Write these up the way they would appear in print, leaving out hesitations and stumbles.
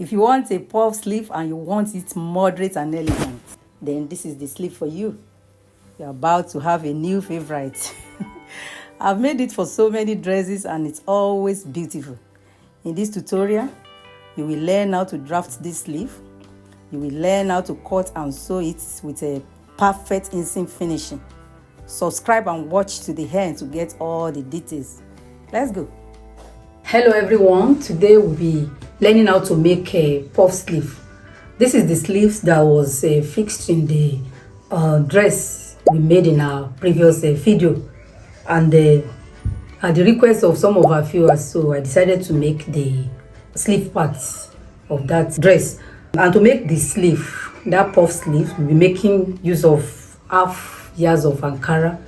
If you want a puff sleeve and you want it moderate and elegant, then this is the sleeve for you. You're about to have a new favorite. I've made it for so many dresses and it's always beautiful. In this tutorial, you will learn how to draft this sleeve. You will learn how to cut and sew it with a perfect inseam finishing. Subscribe and watch to the end to get all the details. Let's go. Hello everyone, today we'll be learning how to make a puff sleeve. This is the sleeves that was fixed in the dress we made in our previous video, and at the request of some of our viewers, so I decided to make the sleeve parts of that dress. And to make the sleeve, that puff sleeve, we'll be making use of half yards of Ankara,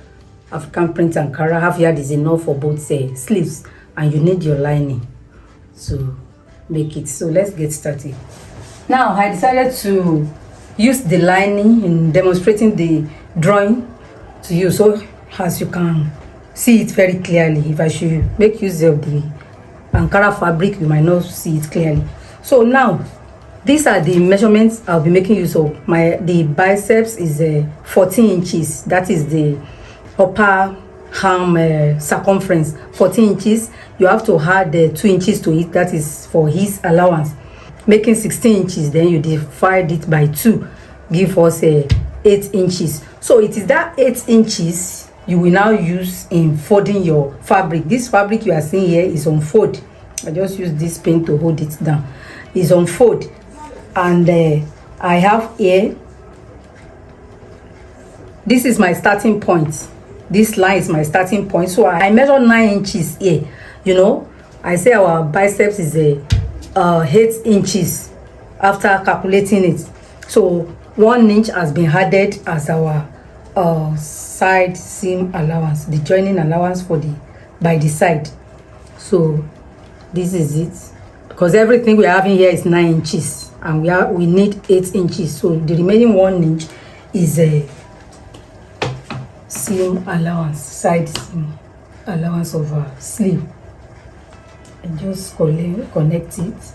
African print Ankara. Half yard is enough for both sleeves, and you need your lining to make it. So let's get started. Now I decided to use the lining in demonstrating the drawing to you, so as you can see it very clearly. If I should make use of the Ankara fabric, you might not see it clearly. So now these are the measurements I'll be making use of. The biceps is 14 inches. That is the upper arm circumference, 14 inches. You have to add 2 inches to it. That is for his allowance, making 16 inches. Then you divide it by 2, give us 8 inches. So it is that 8 inches you will now use in folding your fabric. This fabric you are seeing here is on fold. I just use this pin to hold it down. It's on fold, and I have here, this is my starting point. This line is my starting point. So I measure 9 inches here. You know, I say our biceps is 8 inches after calculating it. So 1 inch has been added as our side seam allowance, the joining allowance for the by the side. So this is it, because everything we are having here is 9 inches and we need 8 inches. So the remaining 1 inch is a seam allowance, side seam allowance of our sleeve. And just connect it.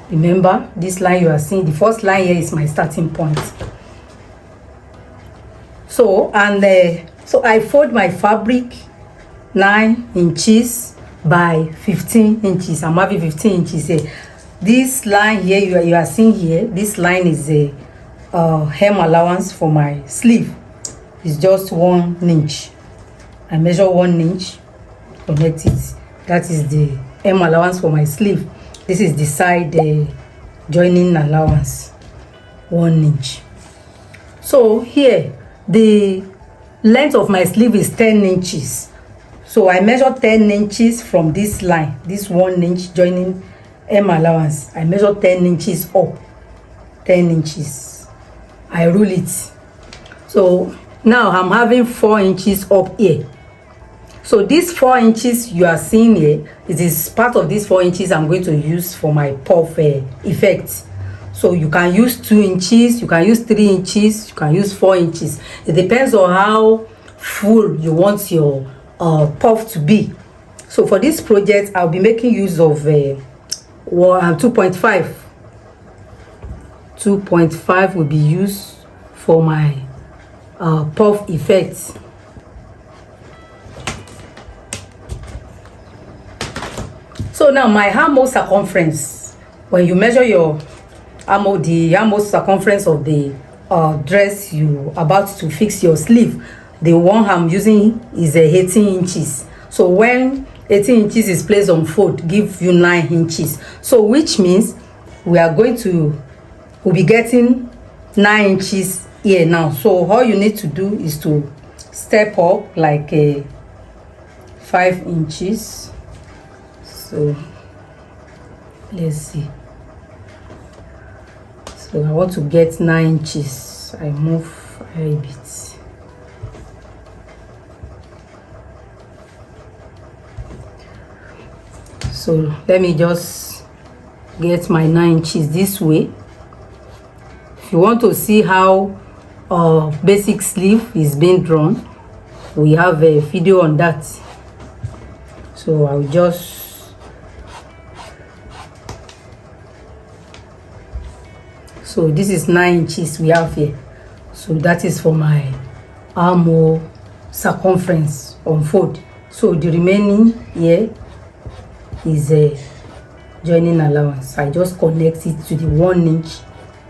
Remember, this line you are seeing, the first line here is my starting point. So so I fold my fabric 9 inches by 15 inches. I'm having 15 inches here. This line here you are seeing here, this line is a hem allowance for my sleeve. It's just 1 inch. I measure 1 inch, connect it. That is the hem allowance for my sleeve. This is the side joining allowance, 1 inch. So here the length of my sleeve is 10 inches. So I measure 10 inches from this line, this 1 inch joining hem allowance. I measure 10 inches up, 10 inches. I rule it. So now I'm having 4 inches up here. So this 4 inches you are seeing here, it is part of this 4 inches I'm going to use for my puff effect. So you can use 2 inches, you can use 3 inches, you can use 4 inches. It depends on how full you want your puff to be. So for this project, I'll be making use of 2.5. 2.5 will be used for my puff effect. So now my armhole circumference, when you measure your armhole, the armhole circumference of the dress you about to fix your sleeve, the one I'm using is 18 inches. So when 18 inches is placed on fold, give you 9 inches. So which means we'll be getting 9 inches here now. So all you need to do is to step up like 5 inches. So let's see. So I want to get 9 inches. I move a bit. So let me just get my 9 inches this way. If you want to see how basic sleeve is being drawn, we have a video on that. So I'll just So this is 9 inches we have here. So that is for my armhole circumference unfold. So the remaining here is a joining allowance. I just connect it to the 1 inch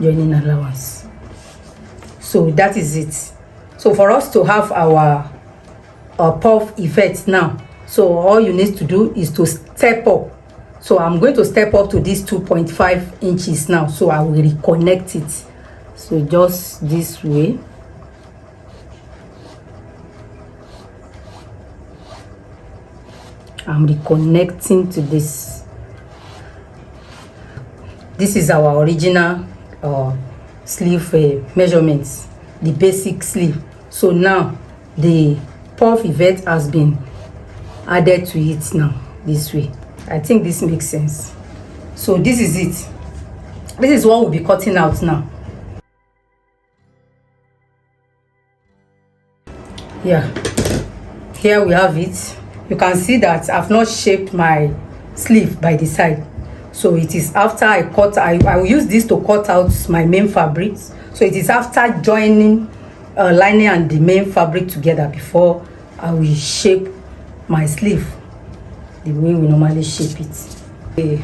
joining allowance. So that is it. So for us to have our puff effect now, so all you need to do is to step up. So I'm going to step up to this 2.5 inches now. So I will reconnect it. So just this way. I'm reconnecting to this. This is our original sleeve measurements, the basic sleeve. So now the puff effect has been added to it now this way. I think this makes sense. So this is it. This is what we'll be cutting out now. Yeah, here we have it. You can see that I've not shaped my sleeve by the side. So it is after I cut, I will use this to cut out my main fabrics. So it is after joining lining and the main fabric together before I will shape my sleeve the way we normally shape it. Okay.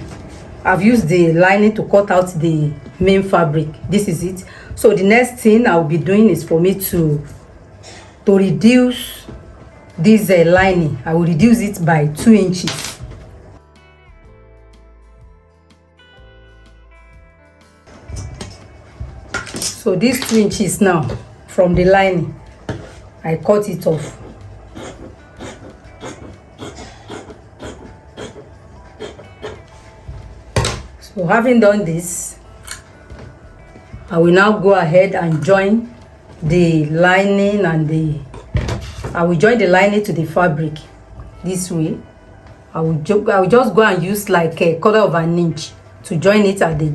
I've used the lining to cut out the main fabric. This is it. So the next thing I'll be doing is for me to reduce this lining. I will reduce it by 2 inches. So these 2 inches now from the lining, I cut it off. So having done this, I will now go ahead and join the lining and I will join the lining to the fabric this way. I will just go and use like a 1/4 of an inch to join it at the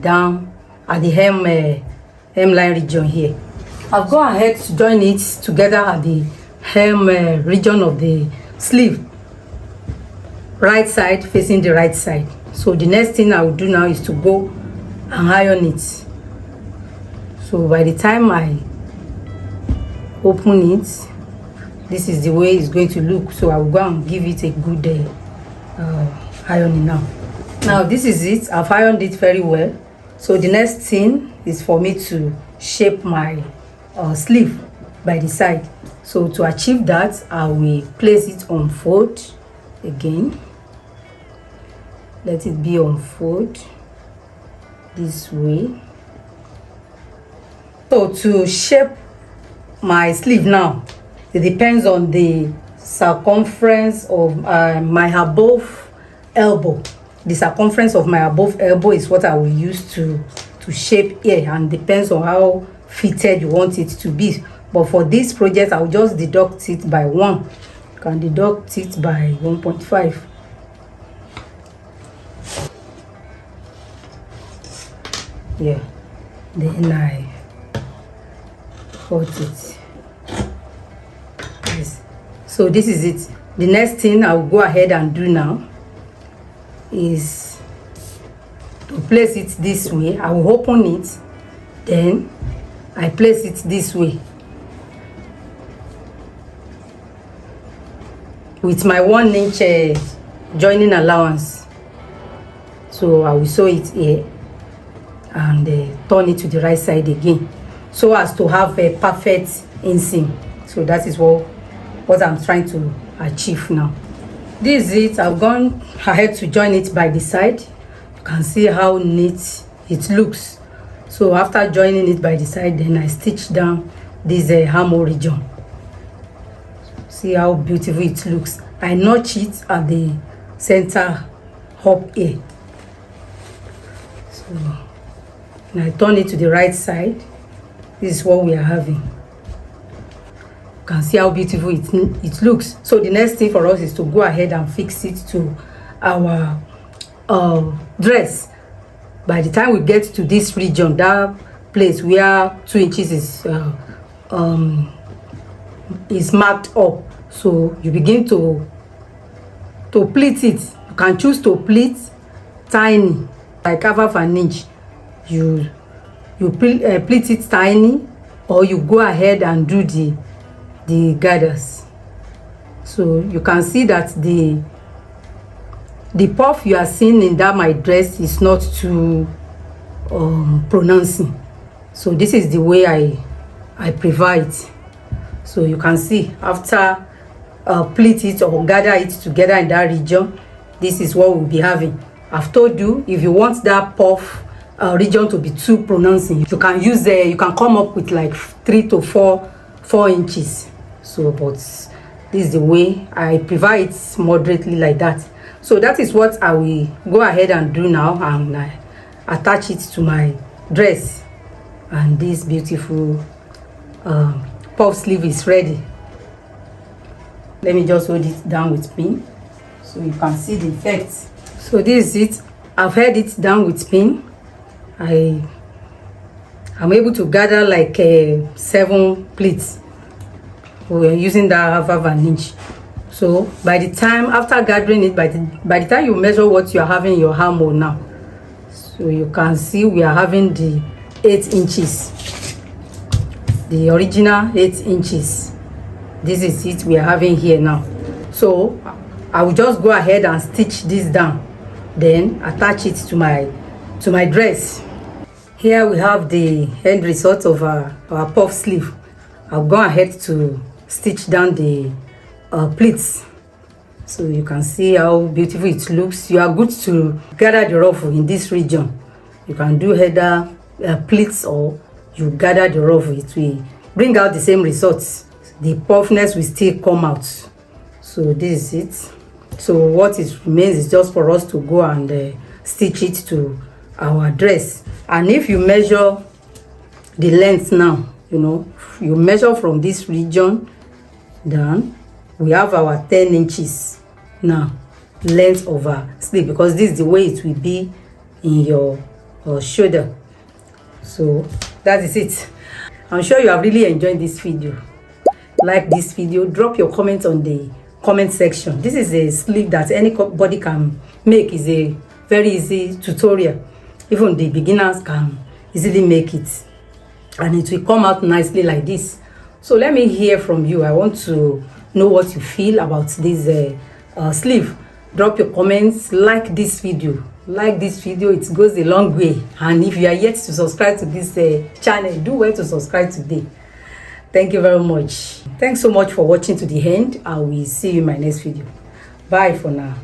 hemline region here. I've gone ahead to join it together at the hem region of the sleeve, right side facing the right side. So the next thing I will do now is to go and iron it. So by the time I open it, this is the way it's going to look. So I will go and give it a good ironing now. Now this is it. I've ironed it very well. So the next thing is for me to shape my sleeve by the side. So to achieve that, I will place it on fold again. Let it be on fold this way. So to shape my sleeve now, it depends on the circumference of my above elbow. The circumference of my above elbow is what I will use to shape here, and depends on how fitted you want it to be. But for this project, I will just deduct it by 1. You can deduct it by 1.5. Yeah, then I cut it. Yes. So this is it. The next thing I will go ahead and do now is to place it this way. I will open it, then I place it this way with my 1 inch joining allowance. So I will sew it here and turn it to the right side again, so as to have a perfect inseam. So that is what I'm trying to achieve now. This is it. I've gone ahead to join it by the side. You can see how neat it looks. So after joining it by the side, then I stitch down this armhole region. See how beautiful it looks. I notch it at the center up here. So and I turn it to the right side. This is what we are having. You can see how beautiful it looks. So the next thing for us is to go ahead and fix it to our dress. By the time we get to this region, that place where 2 inches is marked up, so you begin to pleat it. You can choose to pleat tiny, like half an inch. You you pleat it tiny, or you go ahead and do the gathers. So you can see that the puff you are seeing in that my dress is not too pronouncing. So this is the way I prefer it. So you can see after pleat it or gather it together in that region, this is what we'll be having. I've told you, if you want that puff region to be too pronouncing, you can use you can come up with like 3 to 4 inches. So but this is the way I prefer it, moderately like that. So that is what I will go ahead and do now, and attach it to my dress. And this beautiful puff sleeve is ready. Let me just hold it down with pin so you can see the effect. So this is it. I've held it down with pin. I'm able to gather like 7 pleats. We're using that half an inch. So by the time after gathering it, by the time you measure what you are having in your armhole now, so you can see we are having the 8 inches, the original 8 inches. This is it we are having here now. So I will just go ahead and stitch this down, then attach it to my dress. Here we have the end result of our puff sleeve. I'll go ahead to stitch down the pleats, so you can see how beautiful it looks. You are good to gather the ruffle in this region. You can do either pleats or you gather the ruffle. It will bring out the same results. The puffness will still come out. So this is it. So what it remains is just for us to go and stitch it to our dress. And if you measure the length now, you know, you measure from this region down, we have our 10 inches now length of our sleeve, because this is the way it will be in your shoulder. So that is it. I'm sure you have really enjoyed this video. Like this video, drop your comments on the comment section. This is a sleeve that anybody can make. Is a very easy tutorial. Even the beginners can easily make it, and it will come out nicely like this. So let me hear from you. I want to know what you feel about this sleeve. Drop your comments. Like this video. Like this video, it goes a long way. And if you are yet to subscribe to this channel, do well to subscribe today. Thank you very much. Thanks so much for watching to the end. I will see you in my next video. Bye for now.